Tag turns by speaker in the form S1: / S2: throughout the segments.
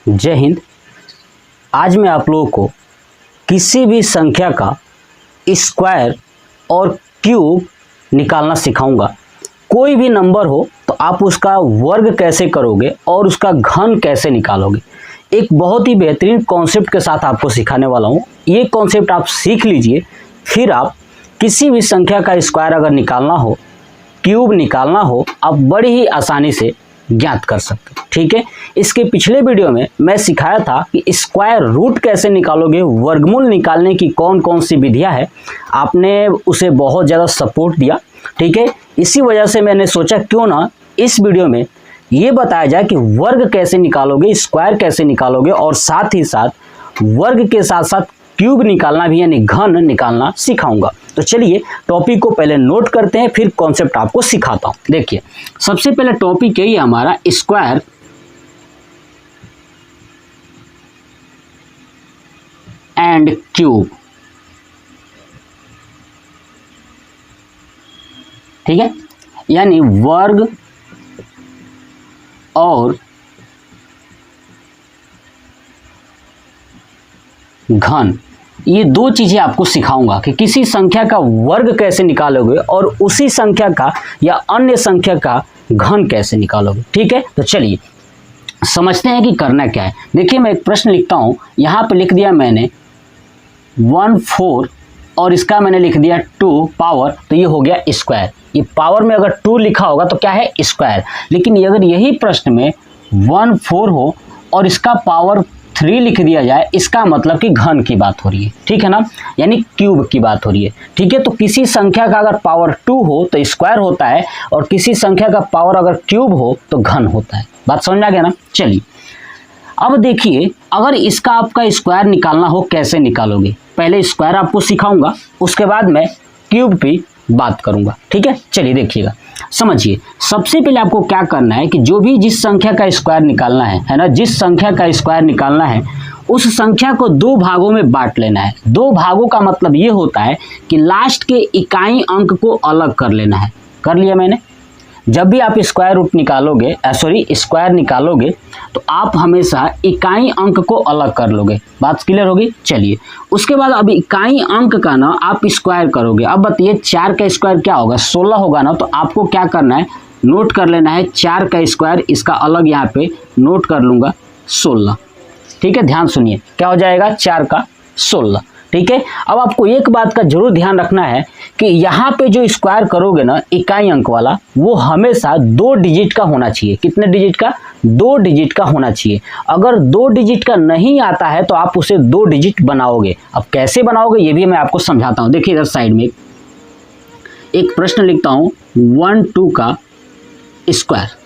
S1: जय हिंद। आज मैं आप लोगों को किसी भी संख्या का स्क्वायर और क्यूब निकालना सिखाऊंगा। कोई भी नंबर हो तो आप उसका वर्ग कैसे करोगे और उसका घन कैसे निकालोगे, एक बहुत ही बेहतरीन कॉन्सेप्ट के साथ आपको सिखाने वाला हूँ। ये कॉन्सेप्ट आप सीख लीजिए, फिर आप किसी भी संख्या का स्क्वायर अगर निकालना हो, क्यूब निकालना हो, आप बड़ी ही आसानी से ज्ञात कर सकते हो। ठीक है, इसके पिछले वीडियो में मैं सिखाया था कि स्क्वायर रूट कैसे निकालोगे, वर्गमूल निकालने की कौन कौन सी विधियां है। आपने उसे बहुत ज़्यादा सपोर्ट दिया। ठीक है, इसी वजह से मैंने सोचा क्यों ना इस वीडियो में ये बताया जाए कि वर्ग कैसे निकालोगे, स्क्वायर कैसे निकालोगे और साथ ही साथ वर्ग के साथ साथ क्यूब निकालना भी यानी घन निकालना सिखाऊंगा। तो चलिए टॉपिक को पहले नोट करते हैं, फिर कॉन्सेप्ट आपको सिखाता हूं। देखिए, सबसे पहले टॉपिक यही है हमारा स्क्वायर एंड क्यूब। ठीक है, यानी वर्ग और घन, ये दो चीजें आपको सिखाऊंगा कि किसी संख्या का वर्ग कैसे निकालोगे और उसी संख्या का या अन्य संख्या का घन कैसे निकालोगे। ठीक है, तो चलिए समझते हैं कि करना क्या है। देखिए, मैं एक प्रश्न लिखता हूं, यहां पे लिख दिया मैंने 1/4 और इसका मैंने लिख दिया 2 पावर, तो ये हो गया स्क्वायर। ये पावर में अगर 2 लिखा होगा तो क्या है, स्क्वायर। लेकिन अगर यही प्रश्न में 1/4 हो और इसका पावर 3 लिख दिया जाए, इसका मतलब कि घन की बात हो रही है। ठीक है ना, यानी क्यूब की बात हो रही है। ठीक है, तो किसी संख्या का अगर पावर 2 हो तो स्क्वायर होता है और किसी संख्या का पावर अगर क्यूब हो तो घन होता है। बात समझ में आ गया ना। चलिए अब देखिए, अगर इसका आपका स्क्वायर निकालना हो, कैसे निकालोगे। पहले स्क्वायर आपको सिखाऊंगा, उसके बाद मैं क्यूब की बात करूंगा। ठीक है, चलिए देखिएगा, समझिए। सबसे पहले आपको क्या करना है कि जो भी जिस संख्या का स्क्वायर निकालना है ना, जिस संख्या का स्क्वायर निकालना है उस संख्या को 2 भागों में बांट लेना है। 2 भागों का मतलब ये होता है कि लास्ट के इकाई अंक को अलग कर लेना है। कर लिया मैंने। जब भी आप स्क्वायर रूट निकालोगे, स्क्वायर निकालोगे तो आप हमेशा इकाई अंक को अलग कर लोगे। बात क्लियर होगी। चलिए उसके बाद अब इकाई अंक का ना आप स्क्वायर करोगे। अब बताइए 4 का स्क्वायर क्या होगा, 16 होगा ना। तो आपको क्या करना है, नोट कर लेना है 4 का स्क्वायर, इसका अलग यहाँ पे नोट कर लूंगा 16। ठीक है, ध्यान सुनिए, क्या हो जाएगा 4 का 16। ठीक है, अब आपको एक बात का जरूर ध्यान रखना है कि यहाँ पे जो स्क्वायर करोगे ना इकाई अंक वाला, वो हमेशा 2 डिजिट का होना चाहिए। कितने डिजिट का, 2 डिजिट का होना चाहिए। अगर 2 डिजिट का नहीं आता है तो आप उसे 2 डिजिट बनाओगे। अब कैसे बनाओगे ये भी मैं आपको समझाता हूँ। देखिए इधर साइड में एक प्रश्न लिखता हूँ, 1/2 का स्क्वायर।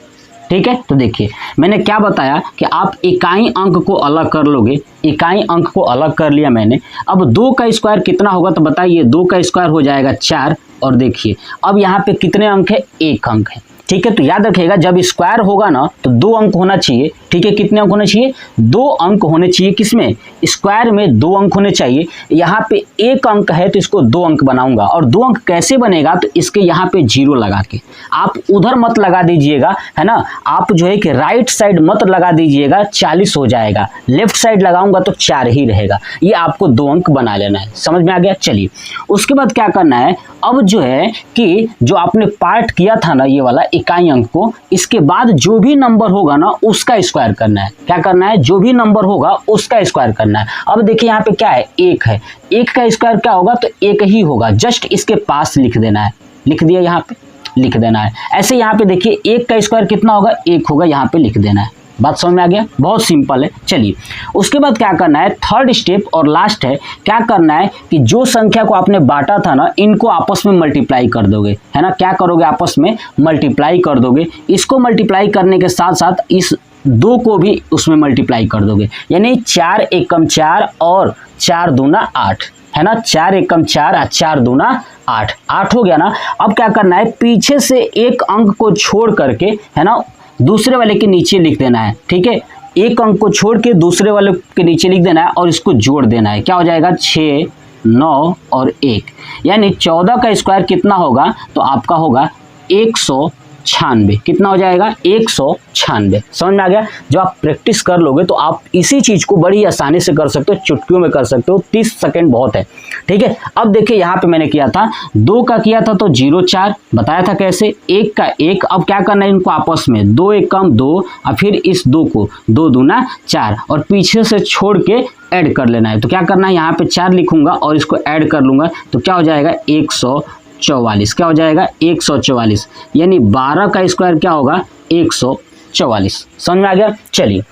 S1: ठीक है, तो देखिए मैंने क्या बताया कि आप इकाई अंक को अलग कर लोगे। इकाई अंक को अलग कर लिया मैंने। अब 2 का स्क्वायर कितना होगा, तो बताइए 2 का स्क्वायर हो जाएगा 4। और देखिए अब यहाँ पे कितने अंक है, 1 अंक है। ठीक है, तो याद रखिएगा जब स्क्वायर होगा ना तो 2 अंक होना चाहिए। ठीक है, कितने अंक होने चाहिए, 2 अंक होने चाहिए। किसमें, स्क्वायर में 2 अंक होने चाहिए। यहाँ पे 1 अंक है तो इसको 2 अंक बनाऊंगा। और 2 अंक कैसे बनेगा, तो इसके यहाँ पे 0 लगा के, आप उधर मत लगा दीजिएगा, है ना। आप जो है कि राइट साइड मत लगा दीजिएगा, 40 हो जाएगा। लेफ्ट साइड लगाऊंगा तो 4 ही रहेगा। ये आपको 2 अंक बना लेना है। समझ में आ गया। चलिए उसके बाद क्या करना है, अब जो है कि जो आपने पार्ट किया था ना ये वाला इकाई अंक को, इसके बाद जो भी नंबर होगा ना उसका स्क्वायर करना है। क्या करना है, जो भी नंबर होगा उसका स्क्वायर करना है। अब देखिए यहाँ पे क्या है, 1 है। 1 का स्क्वायर क्या होगा, तो 1 ही होगा। जस्ट इसके पास लिख देना है। लिख दिया, यहाँ पे लिख देना है। ऐसे यहाँ पे देखिए 1 का स्क्वायर कितना होगा, 1 होगा, यहाँ पे लिख देना है। बात समझ में आ गया, बहुत सिंपल है। चलिए उसके बाद क्या करना है, थर्ड स्टेप और लास्ट है। क्या करना है कि जो संख्या को आपने बांटा था ना, इनको आपस में मल्टीप्लाई कर दोगे, है ना। क्या करोगे, आपस में मल्टीप्लाई कर दोगे। इसको मल्टीप्लाई करने के साथ साथ इस 2 को भी उसमें मल्टीप्लाई कर दोगे। यानी 4 एकम 4 और 4 दूना 8, है ना। 4 एकम 4 और 4 दूना 8, 8 हो गया ना। अब क्या करना है, पीछे से एक अंक को छोड़ करके, है ना, दूसरे वाले के नीचे लिख देना है। ठीक है, एक अंक को छोड़ के दूसरे वाले के नीचे लिख देना है और इसको जोड़ देना है। क्या हो जाएगा, 6, 9 और 1, यानी 14 का स्क्वायर कितना होगा, तो आपका होगा 100 196। कितना हो जाएगा 196। समझ में आ गया। जब आप प्रैक्टिस कर लोगे तो आप इसी चीज को बड़ी आसानी से कर सकते हो, चुटकियों में कर सकते हो। 30 सेकंड बहुत है, ठीक है। अब देखिए यहाँ पे मैंने किया था 2 का किया था तो 0 4 बताया था कैसे, 1 का 1। अब क्या करना है इनको आपस में 2 1 कम 2 और फिर इस 2 को 2 दूना 4 और पीछे से छोड़ के ऐड कर लेना है। तो क्या करना है यहाँ पे 4 लिखूंगा और इसको ऐड कर लूंगा तो क्या हो जाएगा 144। क्या हो जाएगा 144, यानी 12 का स्क्वायर क्या होगा 144। समझ में आ गया। चलिए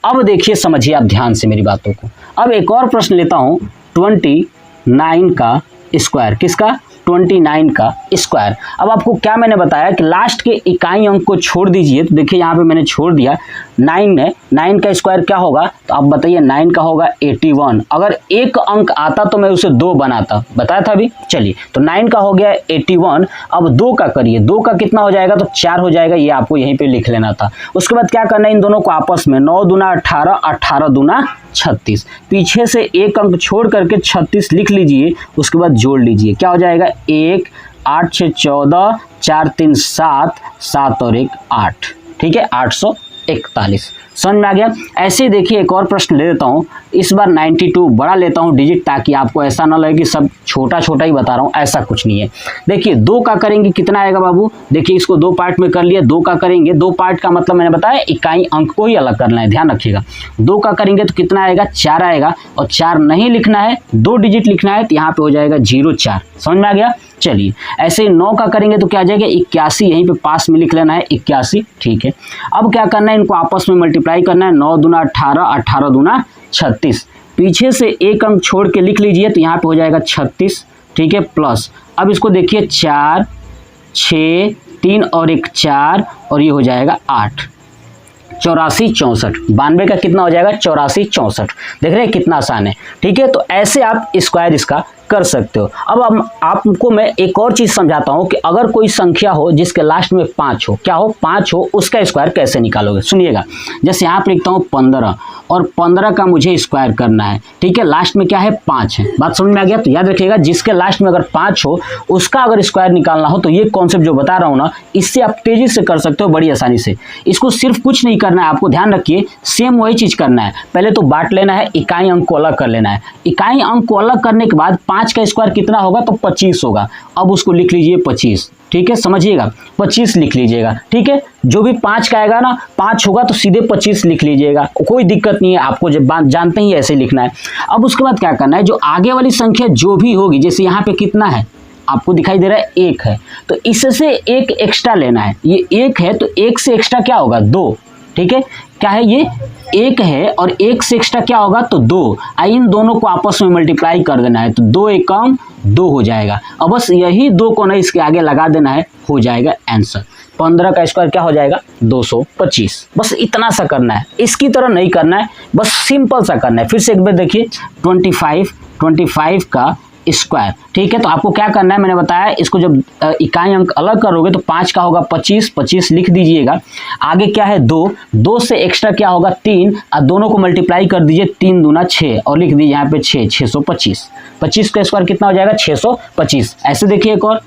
S1: अब देखिए, समझिए आप ध्यान से मेरी बातों को। अब एक और प्रश्न लेता हूं 29 का स्क्वायर। किसका 29 का स्क्वायर। अब आपको क्या मैंने बताया कि लास्ट के इकाई अंक को छोड़ दीजिए। तो देखिए यहाँ पे मैंने छोड़ दिया 9 है, 9 का स्क्वायर क्या होगा तो आप बताइए 9 का होगा 81। अगर एक अंक आता तो मैं उसे 2 बनाता, बताया था अभी। चलिए तो 9 का हो गया 81। अब 2 का करिए, 2 का कितना हो जाएगा तो 4 हो जाएगा, ये आपको यहीं पे लिख लेना था। उसके बाद क्या करना है इन दोनों को आपस में 9 दूना 18, 18 दूना 36। पीछे से एक अंक छोड़ करके 36 लिख लीजिए, उसके बाद जोड़ लीजिए। क्या हो जाएगा 1 8 6 14 4 3 7 7 और 1 8, ठीक है 841। समझ में आ गया। ऐसे ही देखिए एक और प्रश्न ले लेता हूँ, इस बार 92 बड़ा लेता हूँ डिजिट, ताकि आपको ऐसा ना लगे कि सब छोटा छोटा ही बता रहा हूँ, ऐसा कुछ नहीं है। देखिए 2 का करेंगे कितना आएगा बाबू, देखिए इसको 2 पार्ट में कर लिया। 2 का करेंगे, 2 पार्ट का मतलब मैंने बताया इकाई अंक को ही अलग करना है, ध्यान रखिएगा। 2 का करेंगे तो कितना आएगा 4 आएगा, और 4 नहीं लिखना है 2 डिजिट लिखना है, तो यहाँ पे हो जाएगा 04। समझ में आ गया। चलिए ऐसे ही 9 का करेंगे तो क्या आ जाएगा 81, यहीं पे पास में लिख लेना है 81, ठीक है। अब क्या करना है इनको आपस में मल्टीप्लाई करना है, 9 दूना 18, 18 दूना 36। पीछे से एक अंक छोड़ के लिख लीजिए तो यहाँ पे हो जाएगा 36, ठीक है प्लस। अब इसको देखिए 4 6 3 और 1 4 और ये हो जाएगा 8, 84 64। 92 का कितना हो जाएगा 84 64। देख रहे हैं कितना आसान है, ठीक है। तो ऐसे आप स्क्वायर इसका कर सकते हो। अब आपको मैं एक और चीज समझाता हूं कि अगर कोई संख्या हो जिसके लास्ट में 5 हो, क्या हो 5 हो, उसका स्क्वायर कैसे निकालोगे। सुनिएगा, जैसे यहाँ पे लिखता हूँ 15 और 15 का मुझे स्क्वायर करना है, ठीक है। लास्ट में क्या है 5 है, बात समझ में आ गया। तो याद रखिएगा जिसके लास्ट में अगर 5 हो उसका अगर स्क्वायर निकालना हो तो ये कॉन्सेप्ट जो बता रहा हूँ ना, इससे आप तेजी से कर सकते हो बड़ी आसानी से। इसको सिर्फ कुछ नहीं करना है आपको, ध्यान रखिए सेम वही चीज करना है। पहले तो बांट लेना है, इकाई अंक को अलग कर लेना है। इकाई अंक को अलग करने के बाद 5 का स्क्वायर कितना होगा तो 25 होगा। अब उसको लिख लीजिए 25, ठीक है, समझिएगा 25 लिख लीजिएगा, ठीक है। जो भी 5 का आएगा ना, 5 होगा तो सीधे 25 लिख लीजिएगा, कोई दिक्कत नहीं है, आपको जब बात जानते ही ऐसे लिखना है। अब उसके बाद क्या करना है, जो आगे वाली संख्या जो भी होगी, जैसे यहाँ पे कितना है आपको दिखाई दे रहा है 1 है, तो इससे 1 एक्स्ट्रा लेना है। ये 1 है तो 1 से एक्स्ट्रा क्या होगा 2, ठीक है। क्या है ये 1 है और 1 से एक्स्ट्रा क्या होगा तो 2। इन दोनों को आपस में मल्टीप्लाई कर देना है, तो 2 एकम 2 हो जाएगा। अब बस यही 2 को ना इसके आगे लगा देना है, हो जाएगा आंसर। 15 का स्क्वायर क्या हो जाएगा 225। बस इतना सा करना है, इसकी तरह नहीं करना है, बस सिंपल सा करना है। फिर से एक बार देखिए 25 का स्क्वायर, ठीक है। तो आपको क्या करना है मैंने बताया, इसको जब इकाई अंक अलग करोगे तो 5 का होगा 25 लिख दीजिएगा। आगे क्या है 2 से एक्स्ट्रा क्या होगा 3, और दोनों को मल्टीप्लाई कर दीजिए, 3 दूना 6 और लिख दीजिए यहाँ पे 625। 25 का स्क्वायर कितना हो जाएगा 625। ऐसे देखिए एक और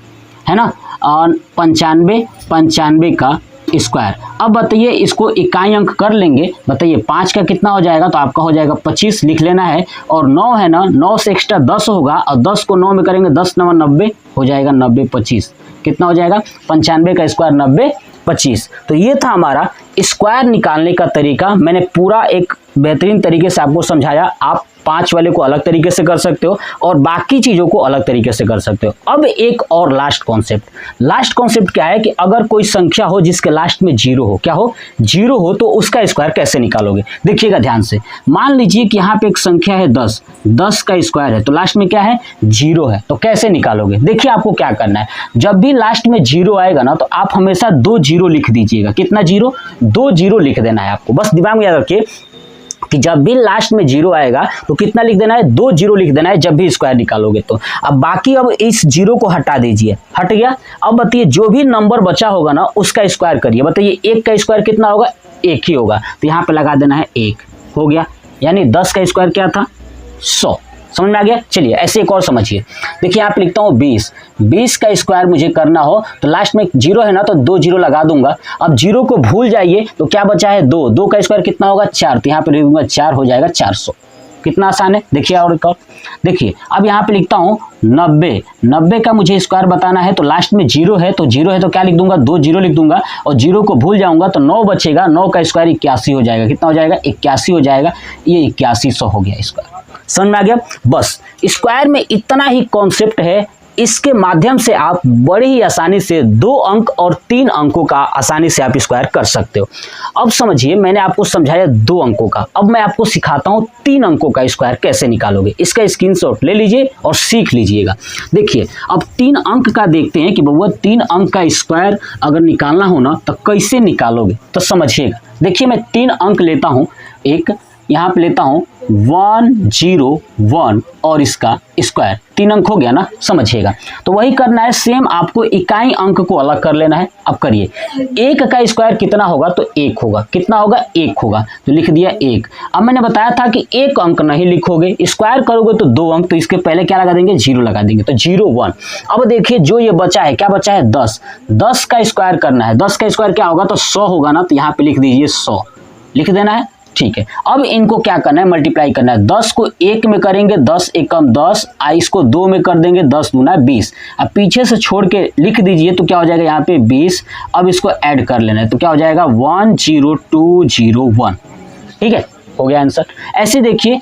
S1: है ना, और 95 का स्क्वायर। अब बताइए इसको इकाई अंक कर लेंगे, बताइए 5 का कितना हो जाएगा तो आपका हो जाएगा 25 लिख लेना है, और 9 है ना, 9 से एक्स्ट्रा 10 होगा, और 10 को 9 में करेंगे 10 9 90 हो जाएगा 90 25। कितना हो जाएगा 95 का स्क्वायर 90 25। तो ये था हमारा स्क्वायर निकालने का तरीका। मैंने पूरा एक बेहतरीन तरीके से आपको समझाया। आप 5 वाले को अलग तरीके से कर सकते हो और बाकी चीजों को अलग तरीके से कर सकते हो। अब एक और लास्ट कॉन्सेप्ट क्या है कि अगर कोई संख्या हो जिसके लास्ट में 0 हो, क्या हो 0 हो, तो उसका स्क्वायर कैसे निकालोगे। देखिएगा ध्यान से, मान लीजिए कि यहाँ पे एक संख्या है 10 का स्क्वायर है, तो लास्ट में क्या है 0 है, तो कैसे निकालोगे। देखिए आपको क्या करना है, जब भी लास्ट में 0 आएगा ना, तो आप हमेशा 2 0 लिख दीजिएगा। कितना 0, 2 0 लिख देना है आपको। बस दिमाग में याद रखिए कि जब भी लास्ट में 0 आएगा तो कितना लिख देना है 2 0 लिख देना है जब भी स्क्वायर निकालोगे तो। अब बाकी अब इस 0 को हटा दीजिए, हट गया। अब बताइए जो भी नंबर बचा होगा ना उसका स्क्वायर करिए। बताइए 1 का स्क्वायर कितना होगा 1 ही होगा, तो यहाँ पे लगा देना है 1, हो गया। यानी 10 का स्क्वायर क्या था 100, समझ में आ गया। चलिए ऐसे एक और समझिए, देखिए यहाँ पे लिखता हूँ 20, 20 का स्क्वायर मुझे करना हो तो लास्ट में 0 है ना, तो 2 0 लगा दूंगा। अब 0 को भूल जाइए तो क्या बचा है 2, 2 का स्क्वायर कितना होगा 4, तो यहाँ पे लिख दूंगा 4 हो जाएगा 400। कितना आसान है, देखिए और एक और देखिए। अब यहाँ पे लिखता हूँ 90, 90 का मुझे स्क्वायर बताना है तो लास्ट में 0 है, तो 0 है तो क्या लिख दूंगा 2 0 लिख दूंगा, और 0 को भूल जाऊंगा तो 9 बचेगा, 9 का स्क्वायर 81 हो जाएगा। कितना हो जाएगा 81 हो जाएगा, ये 8100 हो गया स्क्वायर। समझ में आ गया। बस स्क्वायर में इतना ही कॉन्सेप्ट है, इसके माध्यम से आप बड़े ही आसानी से 2 अंक और 3 अंकों का आसानी से आप स्क्वायर कर सकते हो। अब समझिए, मैंने आपको समझाया 2 अंकों का, अब मैं आपको सिखाता हूं 3 अंकों का स्क्वायर कैसे निकालोगे। इसका स्क्रीनशॉट ले लीजिए और सीख लीजिएगा। देखिए अब 3 अंक का देखते हैं कि बउआ 3 अंक का स्क्वायर अगर निकालना हो ना तो कैसे निकालोगे, तो समझिएगा। देखिए मैं 3 अंक लेता हूं, एक यहाँ पे लेता हूँ 101 और इसका स्क्वायर, 3 अंक हो गया ना, समझिएगा। तो वही करना है, सेम आपको इकाई अंक को अलग कर लेना है। अब करिए, 1 का स्क्वायर कितना होगा तो 1 होगा, कितना होगा 1 होगा, तो लिख दिया 1। अब मैंने बताया था कि 1 अंक नहीं लिखोगे, स्क्वायर करोगे तो 2 अंक, तो इसके पहले क्या लगा देंगे 0 लगा देंगे, तो 01। अब देखिए जो ये बचा है, क्या बचा है 10, 10 का स्क्वायर करना है, 10 का स्क्वायर क्या होगा तो 100 होगा ना, तो यहाँ पे लिख दीजिए 100, लिख देना है। ठीक है, अब इनको क्या करना है मल्टीप्लाई करना है, 10 को 1 में करेंगे 10 एकम 10, इसको 2 में कर देंगे 10 दूना 20, अब पीछे से छोड़ के लिख दीजिए तो क्या हो जाएगा यहाँ पे 20। अब इसको ऐड कर लेना है तो क्या हो जाएगा 10201। ठीक है, हो गया आंसर। ऐसे देखिए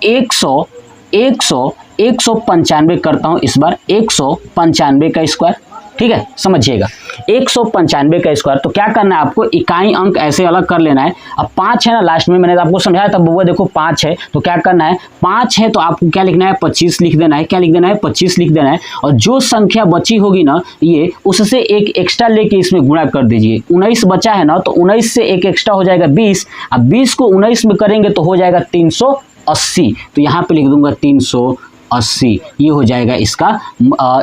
S1: 195 करता हूँ इस बार, 195 का स्क्वायर। ठीक है, समझिएगा 195 का स्क्वायर, तो क्या करना है आपको इकाई अंक ऐसे अलग कर लेना है। अब 5 है ना लास्ट में, मैंने आपको समझाया था बउआ देखो 5 है तो क्या करना है, 5 है तो आपको क्या लिखना है 25 लिख देना है, क्या लिख देना है 25 लिख देना है, और जो संख्या बची होगी ना ये उससे एक एक्स्ट्रा लेके इसमें गुणा कर दीजिए। 19 बचा है ना, तो 19 से एक एक्स्ट्रा हो जाएगा 20, अब 20 को 19 में करेंगे तो हो जाएगा 380, तो यहाँ पे लिख दूंगा 380, ये हो जाएगा इसका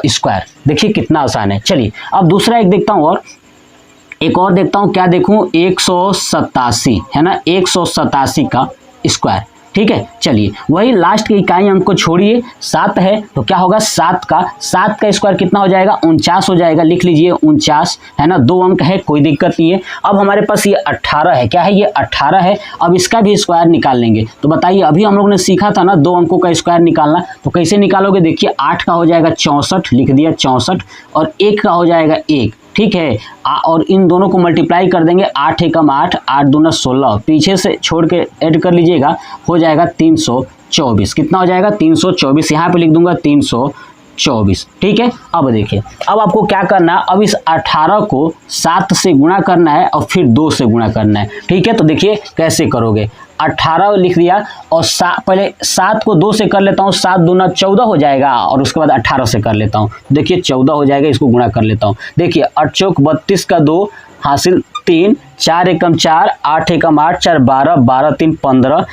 S1: स्क्वायर। देखिए कितना आसान है। चलिए अब दूसरा एक देखता हूँ, और एक और देखता हूँ, क्या देखूँ 187 है ना, 187 का स्क्वायर। ठीक है, चलिए वही लास्ट के इकाई अंक को छोड़िए, 7 है तो क्या होगा 7 का स्क्वायर कितना हो जाएगा 49 हो जाएगा, लिख लीजिए 49 है ना, 2 अंक है कोई दिक्कत नहीं है। अब हमारे पास ये 18 है, क्या है ये 18 है, अब इसका भी स्क्वायर निकाल लेंगे। तो बताइए अभी हम लोग ने सीखा था ना 2 अंकों का स्क्वायर निकालना, तो कैसे निकालोगे, देखिए 8 का हो जाएगा 64, लिख दिया 64, और 1 का हो जाएगा 1। ठीक है, और इन दोनों को मल्टीप्लाई कर देंगे, 8 एकम 8, 8 दूना 16, पीछे से छोड़ के ऐड कर लीजिएगा, हो जाएगा 324। कितना हो जाएगा 324, यहाँ पे लिख दूंगा 324। ठीक है, अब देखिए अब आपको क्या करना है, अब इस 18 को 7 से गुणा करना है और फिर 2 से गुणा करना है। ठीक है, तो देखिए कैसे करोगे, 18 लिख दिया और पहले 7 को 2 से कर लेता हूँ, 7 दूना 14 हो जाएगा, और उसके बाद 18 से कर लेता हूँ, देखिए 14 हो जाएगा, इसको गुणा कर लेता हूँ। देखिए 8 चौक 32 का 2 हासिल 3, 4 एकम 4, 8 एकम 8, 4 12, 12 3 15,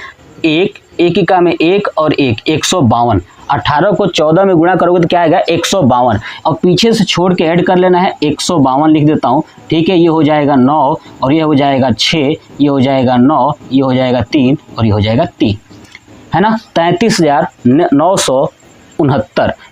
S1: 1 इका में 1 और 1 152। 18 को 14 में गुणा करोगे तो क्या आएगा 152, और पीछे से छोड़ के ऐड कर लेना है, 152 लिख देता हूँ। ठीक है, ये हो जाएगा 9, और ये हो जाएगा 6, ये हो जाएगा 9, ये हो जाएगा 3, और ये हो जाएगा 3, है ना, 33,969,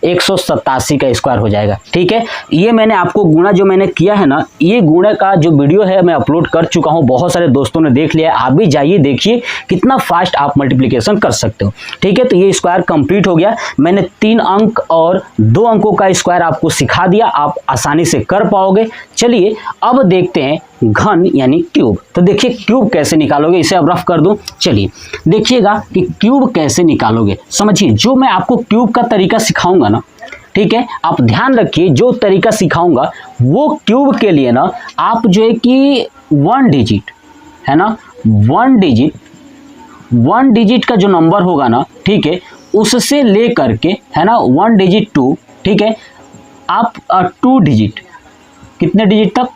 S1: 187 का स्क्वायर हो जाएगा। ठीक है, ये मैंने आपको गुणा जो मैंने किया है ना, ये गुणा का जो वीडियो है मैं अपलोड कर चुका हूँ, बहुत सारे दोस्तों ने देख लिया है, आप भी जाइए देखिए कितना फास्ट आप मल्टीप्लिकेशन कर सकते हो। ठीक है, तो ये स्क्वायर कंप्लीट हो गया, मैंने 3 अंक और 2 अंकों का स्क्वायर आपको सिखा दिया, आप आसानी से कर पाओगे। चलिए अब देखते हैं घन यानी क्यूब। तो देखिए क्यूब कैसे निकालोगे, इसे अब रफ कर दूं। चलिए देखिएगा कि क्यूब कैसे निकालोगे, समझिए जो मैं आपको क्यूब का तरीका सिखाऊंगा ना, ठीक है, आप ध्यान रखिए, जो तरीका सिखाऊंगा वो क्यूब के लिए ना आप जो है कि 1 डिजिट है ना, 1 डिजिट का जो नंबर होगा ना, ठीक है, उससे ले करके है ना 1 डिजिट 2, ठीक है, आप 2 डिजिट, कितने डिजिट तक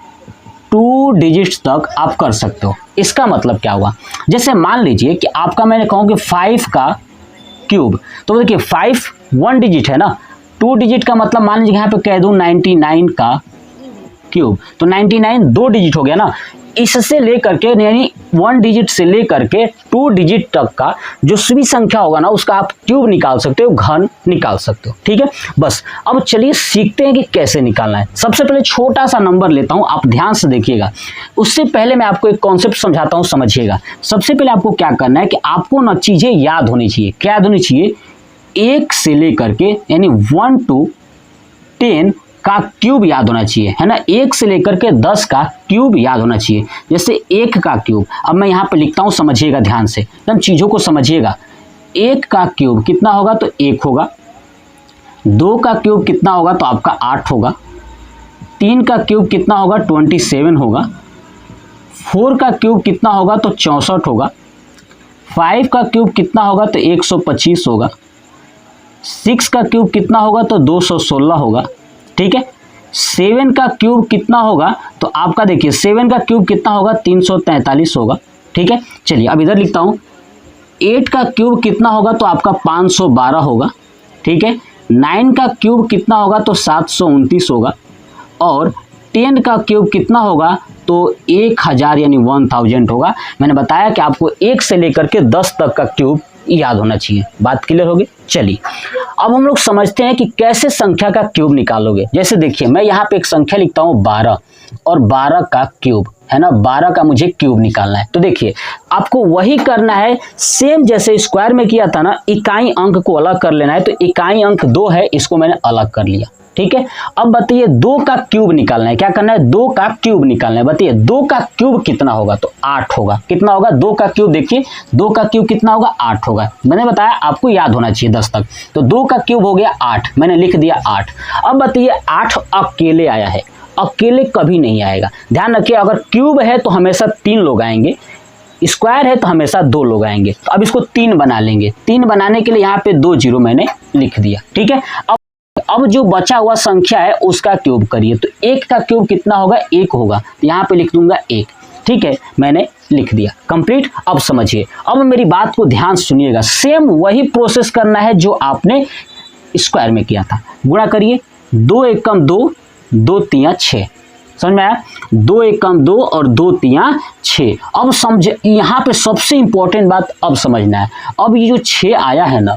S1: 2 डिजिट्स तक आप कर सकते हो। इसका मतलब क्या हुआ, जैसे मान लीजिए कि आपका मैंने कहूँ कि 5 का क्यूब, तो देखिए 5 1 डिजिट है ना, 2 डिजिट का मतलब मान लीजिए यहाँ पे कह दूँ 99 का क्यूब, तो 99 2 डिजिट हो गया ना, इससे लेकर के यानी 1 डिजिट से लेकर के 2 डिजिट तक का जो भी संख्या होगा ना उसका आप क्यूब निकाल सकते हो, घन निकाल सकते हो। ठीक है, बस अब चलिए सीखते हैं कि कैसे निकालना है। सबसे पहले छोटा सा नंबर लेता हूं, आप ध्यान से देखिएगा। उससे पहले मैं आपको एक कॉन्सेप्ट समझाता हूं, समझिएगा। सबसे पहले आपको क्या करना है कि आपको ना चीजें याद होनी चाहिए। क्या याद होनी चाहिए? 1 से लेकर के यानी 1 to 10 का क्यूब याद होना चाहिए, है ना। 1 से लेकर के 10 का क्यूब याद होना चाहिए। जैसे 1 का क्यूब, अब मैं यहाँ पे लिखता हूँ, समझिएगा ध्यान से, एकदम चीज़ों को समझिएगा। 1 का क्यूब कितना होगा? तो 1 होगा। 2 का क्यूब कितना होगा? तो आपका 8 होगा। 3 का क्यूब कितना होगा? 27 होगा। 4 का क्यूब कितना होगा? तो 64 होगा। 5 का क्यूब कितना होगा? तो 125 होगा। 6 का क्यूब कितना होगा? तो 216 होगा। ठीक है। 7 का क्यूब कितना होगा? तो आपका देखिए 7 का क्यूब कितना होगा? 343 होगा। ठीक है, चलिए अब इधर लिखता हूँ। 8 का क्यूब कितना होगा? तो आपका 512 होगा। ठीक है। 9 का क्यूब कितना होगा? तो 729 होगा। और 10 का क्यूब कितना होगा? तो 1000 यानी 1000 होगा। मैंने बताया कि आपको 1 से लेकर के 10 तक का क्यूब याद होना चाहिए। बात क्लियर होगी? चलिए अब हम लोग समझते हैं कि कैसे संख्या का क्यूब निकालोगे। जैसे देखिए मैं यहाँ पे एक संख्या लिखता हूँ 12 और 12 का क्यूब, है ना। 12 का मुझे क्यूब निकालना है। तो देखिए आपको वही करना है सेम जैसे स्क्वायर में किया था ना। इकाई अंक को अलग कर लेना है। तो इकाई अंक 2 है, इसको मैंने अलग कर लिया। ठीक है। अब बताइए 2 का क्यूब निकालना है। क्या करना है? 2 का क्यूब निकालना है। बताइए 2 का क्यूब कितना होगा? तो 8 होगा। कितना होगा? 2 का क्यूब देखिए 2 का क्यूब कितना होगा? 8 होगा। मैंने बताया आपको याद होना चाहिए 10 तक। तो 2 का क्यूब हो गया 8, मैंने लिख दिया 8। अब बताइए 8 अकेले आया है, अकेले कभी नहीं आएगा। ध्यान रखिए अगर क्यूब है तो हमेशा 3 लोग आएंगे, स्क्वायर है तो हमेशा 2 लोग आएंगे। तो अब इसको 3 बना लेंगे। 3 बनाने के लिए यहाँ पे 2 जीरो मैंने लिख दिया। ठीक है। अब जो बचा हुआ संख्या है उसका क्यूब करिए। तो 1 का क्यूब कितना होगा? 1 होगा। तो यहाँ पे लिख दूंगा 1। ठीक है, मैंने लिख दिया। कंप्लीट। अब समझिए, अब मेरी बात को ध्यान सुनिएगा। सेम वही प्रोसेस करना है जो आपने स्क्वायर में किया था। गुणा करिए। 2 एकम 2, 2 तिया 6। समझ में आया? 2 एकम 2 और 2 तिया 6। अब समझ, यहाँ पे सबसे इंपॉर्टेंट बात अब समझना है। अब ये जो 6 आया है ना,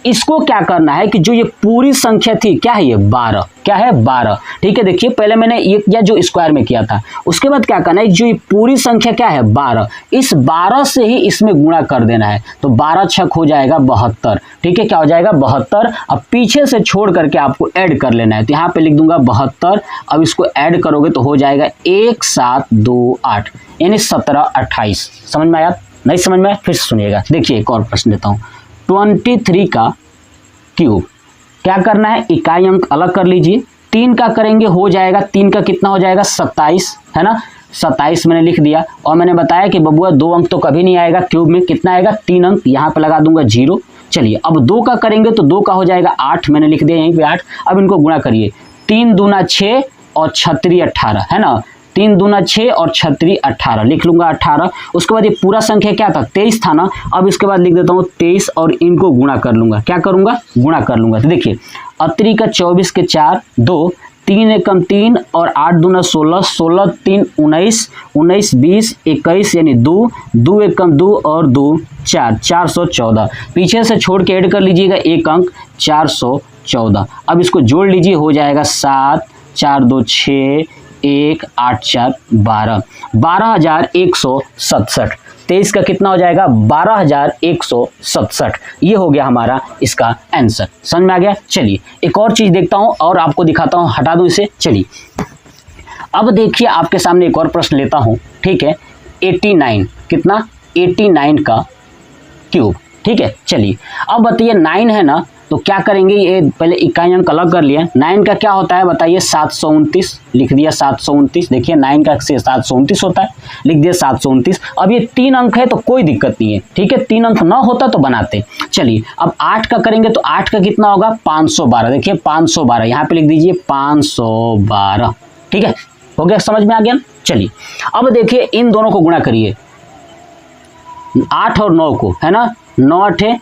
S1: इसको क्या करना है कि जो ये पूरी संख्या थी, क्या है ये? 12। क्या है? 12। ठीक है। देखिए पहले मैंने ये किया जो स्क्वायर में किया था, उसके बाद क्या करना है, जो ये पूरी संख्या क्या है? 12। इस 12 से ही इसमें गुणा कर देना है। तो 12 छक हो जाएगा 72। ठीक है, क्या हो जाएगा? 72। अब पीछे से छोड़ करके आपको ऐड कर लेना है। तो यहाँ पे लिख दूंगा 72। अब इसको ऐड करोगे तो हो जाएगा 1 7 2 8 यानी 17 28। समझ में आया? नहीं समझ में आया? फिर सुनिएगा। देखिए एक और प्रश्न देता हूँ। 23 का क्यूब क्या करना है? इकाई अंक अलग कर लीजिए। 3 का करेंगे हो जाएगा, 3 का कितना हो जाएगा? 27, है ना। 27 मैंने लिख दिया। और मैंने बताया कि बबुआ 2 अंक तो कभी नहीं आएगा क्यूब में। कितना आएगा? 3 अंक। यहाँ पे लगा दूंगा 0। चलिए अब 2 का करेंगे तो 2 का हो जाएगा 8, मैंने लिख दिया यहीं पे 8। अब इनको गुणा करिए। 3 दूना 6 और 36 18, है ना। 3 दूना 6 और 36 18, लिख लूंगा 18। उसके बाद ये पूरा संख्या क्या था? 23 था ना। अब इसके बाद लिख देता हूँ 23 और इनको गुणा कर लूंगा। क्या करूंगा? गुणा कर लूंगा। तो देखिए अतरी का 24 के 4 2, 3 एकम 3 और 8 दूना 16, 16 3 19, 19 20 21 यानी 2, 2 एकम 2 और 2 4, 414। पीछे से छोड़ के ऐड कर लीजिएगा एक अंक 414। अब इसको जोड़ लीजिए, हो जाएगा 7 4 2 6 1 8 4 12, 12,167। 23 का कितना हो जाएगा? 12,167। ये हो गया हमारा इसका आंसर। समझ में आ गया? चलिए एक और चीज देखता हूं और आपको दिखाता हूं। हटा दूं इसे। चलिए अब देखिए आपके सामने एक और प्रश्न लेता हूं। ठीक है। 89 कितना? 89 का क्यूब। ठीक है। चलिए अब बताइए 9 है ना, तो क्या करेंगे? ये पहले इकाई अंक अलग कर लिया। 9 का क्या होता है बताइए? 729, लिख दिया 729। देखिए 9 का 729 होता है, लिख दिया 729। अब ये 3 अंक है तो कोई दिक्कत नहीं है। ठीक है, 3 अंक ना होता तो बनाते। चलिए अब 8 का करेंगे तो 8 का कितना होगा? 512। देखिए 512 यहाँ पे लिख दीजिए 512। ठीक है, हो गया? समझ में आ गया? चलिए अब देखिए इन दोनों को गुणा करिए, 8 और 9 को, है ना। 9 8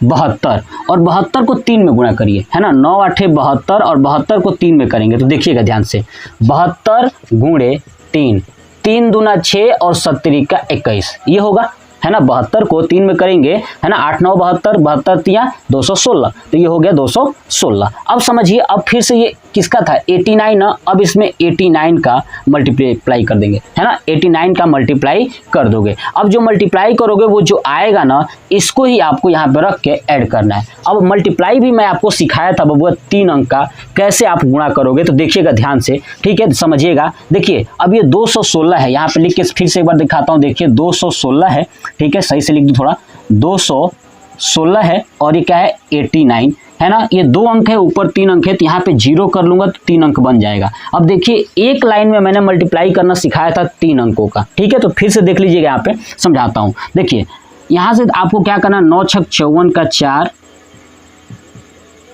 S1: 72 और 72 को 3 में गुणा करिए, है ना। 9 8 72 और 72 को 3 में करेंगे तो देखिएगा ध्यान से, 72 गुणे 3 3 दूना 6 और 70 का 21, ये होगा, है ना। 72 को 3 में करेंगे, है ना, 8 9 72, 72 तिया 216, तो ये हो गया 216। अब समझिए, अब फिर से ये किसका था 89 ना, अब इसमें 89 का मल्टीप्लाई कर देंगे, है ना, 89 का मल्टीप्लाई कर दोगे। अब जो मल्टीप्लाई करोगे वो जो आएगा ना, इसको ही आपको यहाँ पे रख के ऐड करना है। अब मल्टीप्लाई भी मैं आपको सिखाया था बबुआ 3 अंक का कैसे आप गुणा करोगे, तो देखिएगा ध्यान से, ठीक है, समझिएगा। देखिए अब ये 216 है, यहाँ पे लिख के फिर से एक बार दिखाता हूँ, देखिए 216 है, ठीक है, सही से लिख दूँ थोड़ा, 216 है और ये क्या है 89, है ना। ये 2 अंक है, ऊपर 3 अंक है, तो यहाँ पे 0 कर लूंगा तो 3 अंक बन जाएगा। अब देखिए एक लाइन में मैंने मल्टीप्लाई करना सिखाया था 3 अंकों का, ठीक है, तो फिर से देख लीजिएगा, यहाँ पे समझाता हूँ। देखिए यहाँ से आपको क्या करना, 9 छक 54 का 4,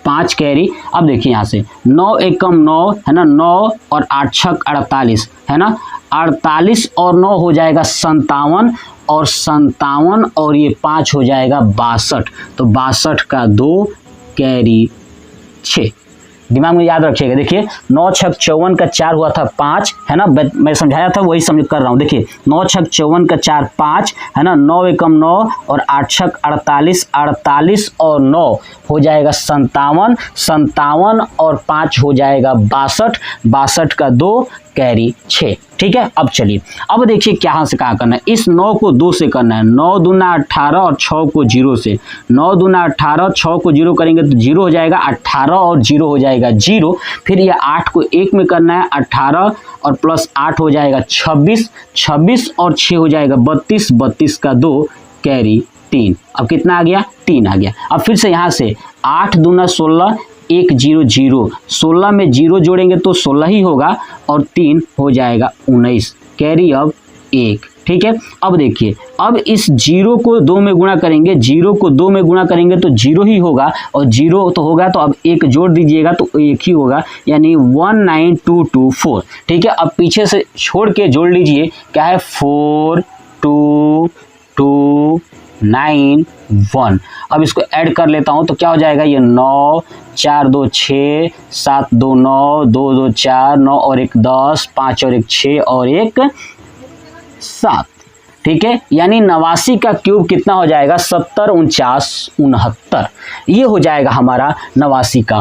S1: 5 कैरी। अब देखिए यहाँ से 9 एकम 9, है ना, 9 और 8 छक 48, है ना, 48 और 9 हो जाएगा 57, और 57 और ये 5 हो जाएगा 62, तो 62 का 2 कैरी 6। दिमाग में याद रखिएगा। देखिए 9 छक 54 का 4 हुआ था 5, है ना, मैं समझाया था वही समझ कर रहा हूँ। देखिए 9 छक 54 का 4 5, है ना, 9 एकम 9 और 8 छक 48, 48 और 9 हो जाएगा 57, 57 और 5 हो जाएगा 62, 62 का 2 कैरी 6, ठीक है। अब चलिए, अब देखिए कहाँ से कहाँ करना है, इस 9 को 2 से करना है, 9 दूना 18 और 6 को 0 से, 9 दूना 18, 6 को 0 करेंगे तो 0 हो जाएगा, 18 और 0 हो जाएगा 0, फिर ये 8 को 1 में करना है, 18 और प्लस 8 हो जाएगा 26, 26 और 6 हो जाएगा 32, 32 का 2 कैरी 3। अब कितना आ गया, 3 आ गया। अब फिर से यहाँ से 8 दूना 16, 1 0 0, 16 में 0 जोड़ेंगे तो 16 ही होगा, और 3 हो जाएगा 19, कैरी अब 1, ठीक है। अब देखिए, अब इस 0 को 2 में गुणा करेंगे, 0 को 2 में गुणा करेंगे तो 0 ही होगा, और 0 तो होगा तो अब 1 जोड़ दीजिएगा तो 1 ही होगा, यानी 19224, ठीक है। अब पीछे से छोड़ के जोड़ लीजिए, क्या है 4 2 2 9 1। अब इसको ऐड कर लेता हूं तो क्या हो जाएगा, ये 9 4 2 6 7 2 9 2 2 4 9 और 1 10 5 और 1 6 और 1 7, ठीक है। यानी 89 का क्यूब कितना हो जाएगा, 70 49 69, ये हो जाएगा हमारा 89 का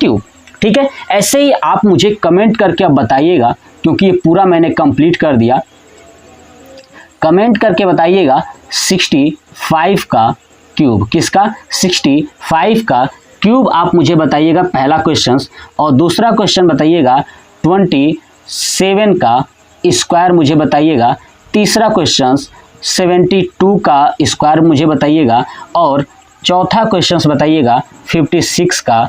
S1: क्यूब, ठीक है। ऐसे ही आप मुझे कमेंट करके अब बताइएगा, क्योंकि ये पूरा मैंने कंप्लीट कर दिया। कमेंट करके बताइएगा 65 का क्यूब, किसका 65 का क्यूब आप मुझे बताइएगा, पहला क्वेश्चन। और दूसरा क्वेश्चन बताइएगा 27 का स्क्वायर मुझे बताइएगा। तीसरा क्वेश्चन 72 का स्क्वायर मुझे बताइएगा। और चौथा क्वेश्चन बताइएगा 56 का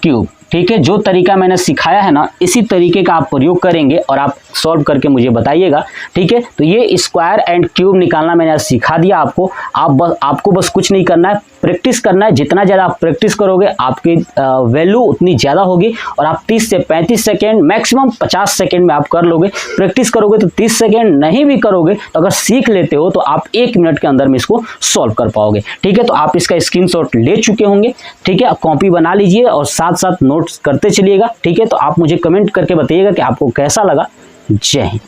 S1: क्यूब, ठीक है। जो तरीका मैंने सिखाया है ना, इसी तरीके का आप प्रयोग करेंगे और आप सॉल्व करके मुझे बताइएगा, ठीक है। तो ये स्क्वायर एंड क्यूब निकालना मैंने सिखा दिया आपको। आपको बस कुछ नहीं करना है, प्रैक्टिस करना है। जितना ज़्यादा आप प्रैक्टिस करोगे आपकी वैल्यू उतनी ज़्यादा होगी, और आप 30 से 35 सेकेंड मैक्सिमम 50 सेकेंड में आप कर लोगे। प्रैक्टिस करोगे तो 30 सेकेंड, नहीं भी करोगे तो अगर सीख लेते हो तो आप 1 मिनट के अंदर में इसको सॉल्व कर पाओगे, ठीक है। तो आप इसका स्क्रीनशॉट ले चुके होंगे, ठीक है। आप कॉपी बना लीजिए और साथ साथ नोट्स करते चलिएगा, ठीक है। तो आप मुझे कमेंट करके बताइएगा कि आपको कैसा लगा। जय हिंद।